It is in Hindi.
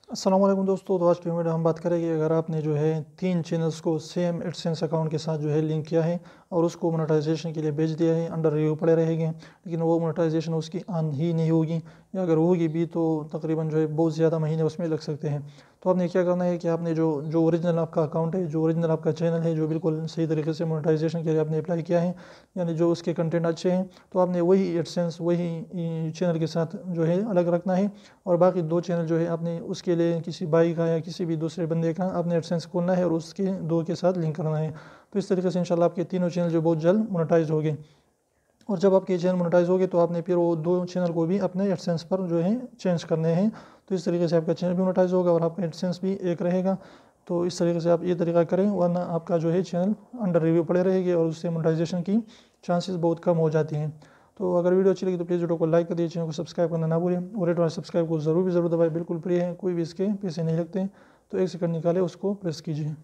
अस्सलाम वालेकुम दोस्तों। तो आज की वीडियो हम बात करेंगे, अगर आपने जो है 3 चैनल्स को सेम एडसेंस अकाउंट के साथ जो है लिंक किया है और उसको मोनेटाइजेशन के लिए भेज दिया है, अंडर रिव्यू पड़े रहेंगे, लेकिन वो मोनेटाइजेशन उसकी ऑन ही नहीं होगी, या अगर होगी भी तो तकरीबन जो है बहुत ज़्यादा महीने उसमें लग सकते हैं। तो आपने क्या करना है कि आपने जो जो ओरिजिनल आपका अकाउंट है, जो ओरिजिनल आपका चैनल है, जो बिल्कुल सही तरीके से मोनेटाइजेशन के लिए आपने अप्लाई किया है, यानी जो उसके कंटेंट अच्छे हैं, तो आपने वही एडसेंस वही चैनल के साथ जो है अलग रखना है। और बाकी 2 चैनल जो है आपने उसके लिए किसी भाई का या किसी भी दूसरे बंदे का आपने एडसेंस खोलना है और उसके 2 के साथ लिंक करना है। तो इस तरीके से इंशाल्लाह आपके तीनों चैनल जो बहुत जल्द मोनेटाइज होंगे। और जब आपके चैनल मोनेटाइज होंगे तो आपने फिर वो 2 चैनल को भी अपने एडसेंस पर जो है चेंज करने हैं। तो इस तरीके से आपका चैनल भी मोनेटाइज होगा और आपका एडसेंस भी एक रहेगा। तो इस तरीके से आप ये तरीका करें, वरना आपका जो है चैनल अंडर रिव्यू पड़े रहेंगे और उससे मोनेटाइजेशन की चांसेस बहुत कम हो जाती हैं। तो अगर वीडियो अच्छी लगी तो प्लीज़ वीडियो को लाइक कर दीजिए, चैनल को सब्सक्राइब करना ना भूलें और रेड वाले सब्सक्राइब को ज़रूर दबाएं, बिल्कुल फ्री है, कोई भी इसके पैसे नहीं लगते। तो 1 सेकंड निकाले उसको प्रेस कीजिए।